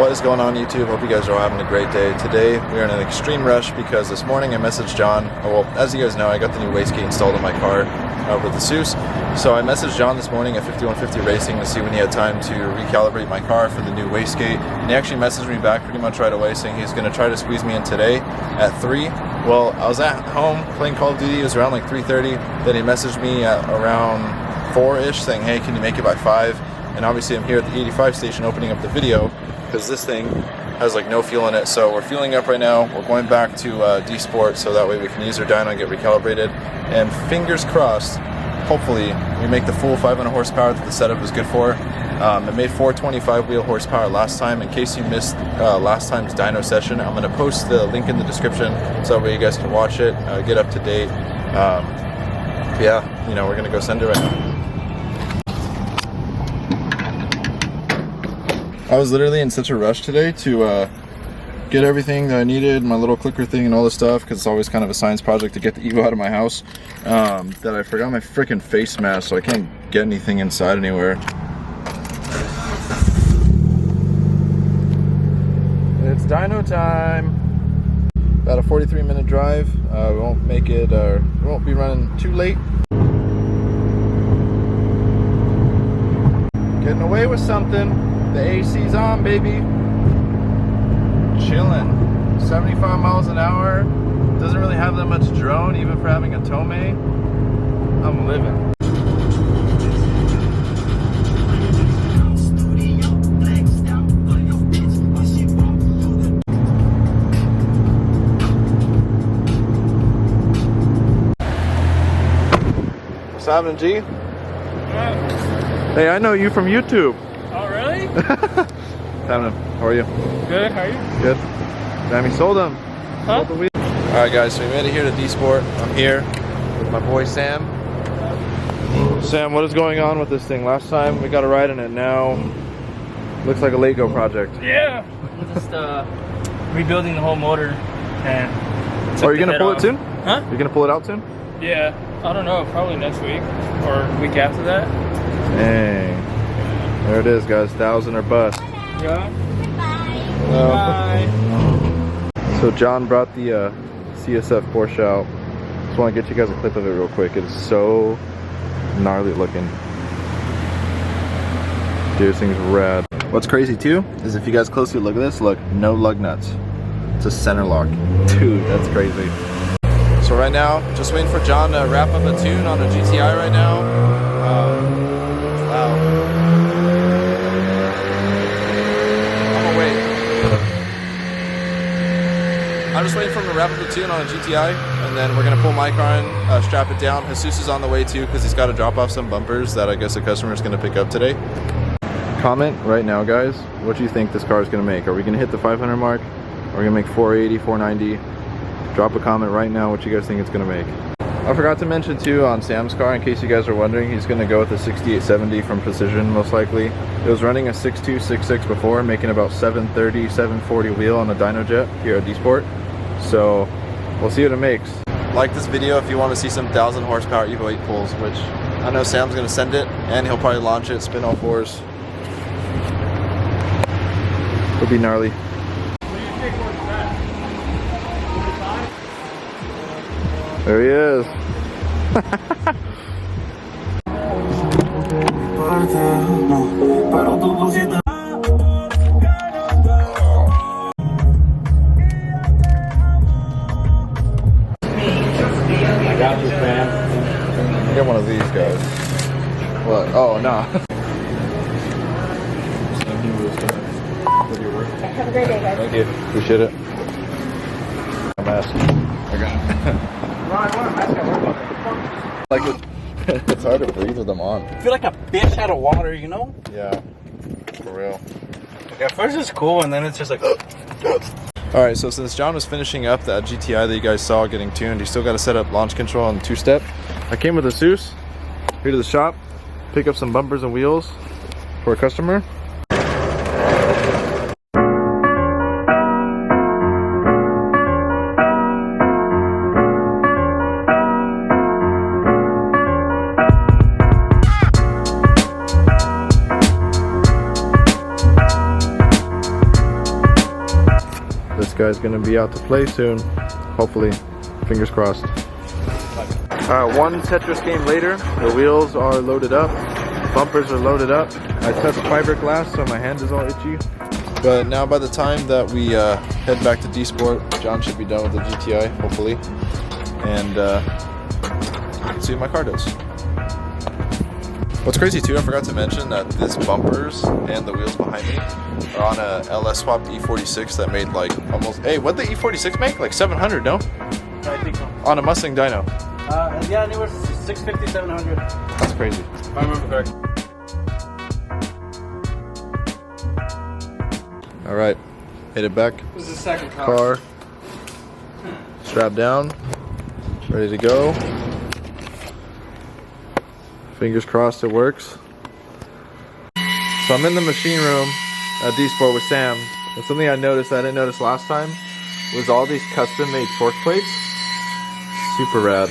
What is going on, YouTube? Hope you guys are all having a great day. Today we are in an extreme rush because this morning I messaged John. Well, as you guys know, I got the new wastegate installed in my car with the Seuss. So I messaged John this morning at 5150 Racing to see when he had time to recalibrate my car for the new wastegate. And he actually messaged me back pretty much right away saying he's going to try to squeeze me in today at 3. Well, I was at home playing Call of Duty. It was around like 3:30. Then he messaged me at around 4-ish saying, hey, can you make it by 5? And obviously I'm here at the 85 station opening up the video because this thing has like no fuel in it. So we're fueling up right now. We're going back to D Sport so that way we can use our dyno and get recalibrated. And fingers crossed, hopefully we make the full 500 horsepower that the setup is good for. It made 425 wheel horsepower last time. In case you missed last time's dyno session, I'm going to post the link in the description so that way you guys can watch it, get up to date. Yeah, you know, we're going to go send it right now. I was literally in such a rush today to get everything that I needed, my little clicker thing and all this stuff, because it's always kind of a science project to get the Evo out of my house, that I forgot my freaking face mask, so I can't get anything inside anywhere. It's dyno time. About a 43-minute drive. We won't make it, we won't be running too late. Getting away with something. The AC's on, baby. Chilling. 75 miles an hour. Doesn't really have that much drone, even for having a Tome. I'm living. What's happening, G? Hey, I know you from YouTube. Oh, really? How are you? Good, how are you? Good. Damn, he sold them. Huh? Alright guys, so we made it here to D Sport. I'm here with my boy Sam. Sam, what is going on with this thing? Last time we got a ride in it, now looks like a Lego project. Yeah! I'm just rebuilding the whole motor and... Oh, are you gonna pull it soon? Huh? You're gonna pull it out soon? Yeah, I don't know, probably next week or week after that. Dang. There it is, guys. 1,000 or bust. Yeah. Bye. So John brought the CSF Porsche out. Just want to get you guys a clip of it real quick. It is so gnarly looking. Dude, this thing's rad. What's crazy too is if you guys closely look at this, look, no lug nuts. It's a center lock. Dude, that's crazy. So right now, just waiting for John to wrap up a tune on a GTI right now. It's loud. I'm just waiting for him to wrap up the tune on a GTI, and then we're gonna pull my car in, strap it down. Jesus is on the way too, because he's got to drop off some bumpers that I guess a customer is gonna pick up today. Comment right now, guys, what do you think this car is gonna make? Are we gonna hit the 500 mark? Are we gonna make 480, 490? Drop a comment right now what you guys think it's gonna make. I forgot to mention too on Sam's car, in case you guys are wondering, he's gonna go with the 6870 from Precision most likely. It was running a 6266 before, making about 730, 740 wheel on a dyno jet here at D Sport. So we'll see what it makes. Like this video if you want to see some 1,000 horsepower Evo 8 pulls, which I know Sam's gonna send it and he'll probably launch it, spin all fours. It'll be gnarly. There he is. I got this, man. Get one of these guys. What? Oh, no. Have a great day, guys. Thank you. Appreciate it. A mask. I got it. Like it's hard to breathe with them on. I feel like a fish out of water, you know? Yeah, for real. Like at first it's cool, and then it's just like... Alright, so since John was finishing up that GTI that you guys saw getting tuned, he still got to set up launch control and two-step. I came with a Seuss here to the shop, pick up some bumpers and wheels for a customer. guy's gonna be out to play soon. Hopefully, fingers crossed. One Tetris game later, the wheels are loaded up, bumpers are loaded up. I touched fiberglass, so my hand is all itchy. But now by the time that we head back to D-Sport, John should be done with the GTI, hopefully. And let's see what my car does. What's crazy too, I forgot to mention that this bumpers and the wheels behind me are on a LS swap E46 that made like almost, hey, what'd the E46 make? Like 700, no? I think so. On a Mustang Dyno. Yeah, and it was 650, 700. That's crazy. If I remember correctly. All right, headed back. This is the second Car strapped down, ready to go. Fingers crossed it works. So I'm in the machine room at D-Sport with Sam. And something I noticed that I didn't notice last time was all these custom made torque plates. Super rad.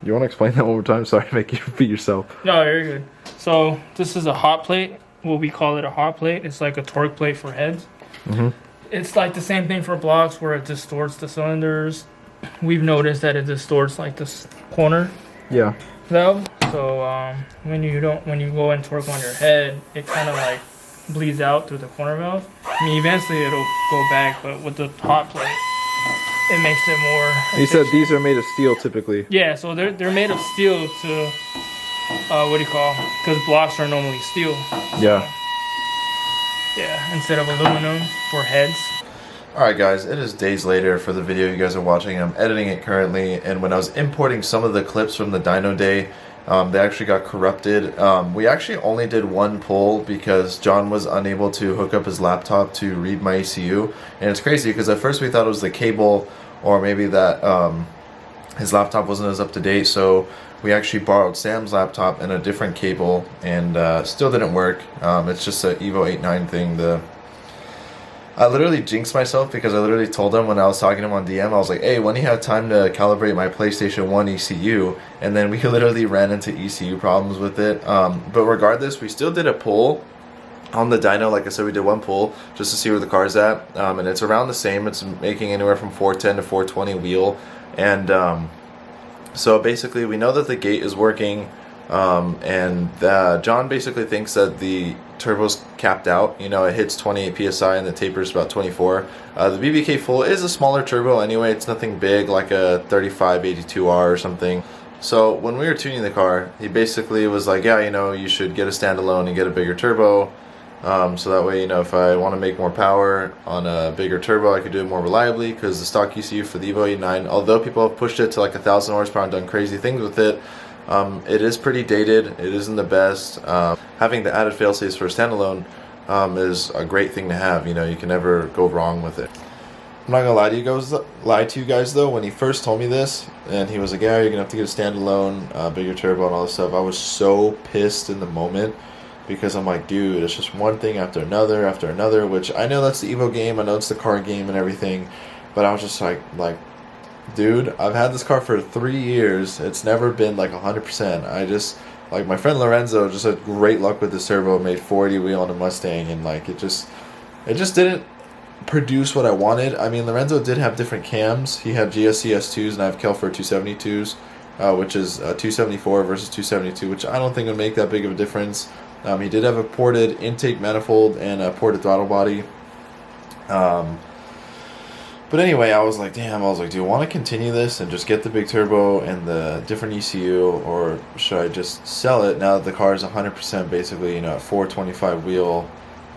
You want to explain that one more time? Sorry to make you repeat yourself. No, you're good. So this is a hot plate. What we call it a hot plate. It's like a torque plate for heads. Mm-hmm. It's like the same thing for blocks where it distorts the cylinders. We've noticed that it distorts like this corner Yeah. valve. So when you go and torque on your head, it kind of like bleeds out through the corner valve. I mean, eventually it'll go back, but with the hot plate, it makes it more. You said these are made of steel typically. Yeah, so they're made of steel to what do you call? Because blocks are normally steel. Yeah. Yeah, instead of aluminum for heads. Alright guys, it is days later for the video you guys are watching. I'm editing it currently, and when I was importing some of the clips from the dyno day, they actually got corrupted. We actually only did one pull because John was unable to hook up his laptop to read my ECU. And it's crazy because at first we thought it was the cable, or maybe that his laptop wasn't as up to date, so we actually borrowed Sam's laptop and a different cable, and still didn't work. It's just an Evo 8.9 thing. I literally jinxed myself because I literally told him when I was talking to him on DM, I was like, hey, when do you have time to calibrate my PlayStation 1 ECU? And then we literally ran into ECU problems with it. But regardless, we still did a pull on the dyno. Like I said, we did one pull just to see where the car's at. And it's around the same. It's making anywhere from 410 to 420 wheel. And so basically we know that the gate is working. And John basically thinks that the turbo's capped out. You know, it hits 28 psi and the taper's about 24. The BBK full is a smaller turbo anyway. It's nothing big like a 3582R or something. So when we were tuning the car, he basically was like, yeah, you know, you should get a standalone and get a bigger turbo. So that way, you know, if I want to make more power on a bigger turbo, I could do it more reliably, because the stock ECU for the Evo 8.9, although people have pushed it to like 1,000 horsepower and done crazy things with it, it is pretty dated. It isn't the best. Having the added failsafes for a standalone is a great thing to have. You know, you can never go wrong with it. I'm not gonna lie to you guys though. When he first told me this, and he was like, "Yeah, you're gonna have to get a standalone, bigger turbo and all this stuff," I was so pissed in the moment, because I'm like, dude, it's just one thing after another. Which I know that's the Evo game. I know it's the car game and everything, but I was just like. Dude, I've had this car for 3 years. It's never been like 100%. I just, like, my friend Lorenzo just had great luck with this turbo, made 480 wheel on a Mustang, and like it just didn't produce what I wanted. I mean, Lorenzo did have different cams. He had GSC S2s and I have Kelfer 272s, which is 274 versus 272, which I don't think would make that big of a difference. He did have a ported intake manifold and a ported throttle body. But anyway, I was like, do you want to continue this and just get the big turbo and the different ECU, or should I just sell it now that the car is 100% basically, you know, at 425 wheel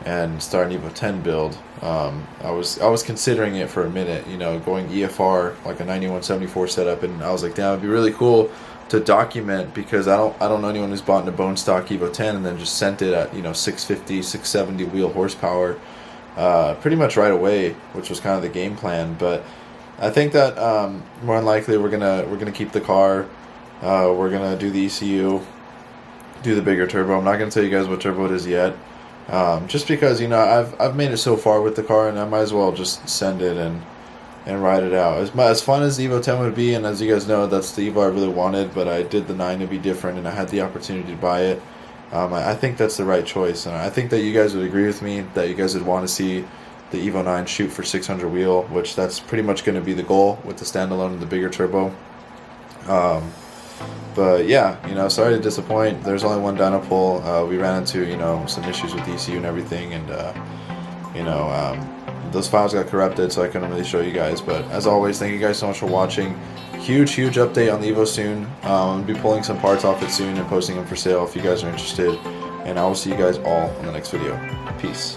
and start an Evo 10 build? I was considering it for a minute, you know, going EFR, like a 9174 setup, and I was like, damn, it'd be really cool to document, because I don't know anyone who's bought a bone stock Evo 10 and then just sent it at, you know, 650, 670 wheel horsepower. Pretty much right away, which was kind of the game plan. But I think that more than likely we're gonna keep the car. We're gonna do the ECU, do the bigger turbo. I'm not gonna tell you guys what turbo it is yet, just because, you know, I've made it so far with the car, and I might as well just send it and ride it out. As fun as the Evo 10 would be, and as you guys know, that's the Evo I really wanted. But I did the 9 to be different, and I had the opportunity to buy it. I think that's the right choice, and I think that you guys would agree with me, that you guys would want to see the Evo 9 shoot for 600 wheel, which that's pretty much going to be the goal with the standalone and the bigger turbo. But yeah, you know, sorry to disappoint. There's only one dyno pull. We ran into, you know, some issues with ECU and everything, and you know, those files got corrupted, so I couldn't really show you guys. But as always, thank you guys so much for watching. Huge update on the Evo soon. I'll be pulling some parts off it soon and posting them for sale if you guys are interested. And I will see you guys all in the next video. Peace.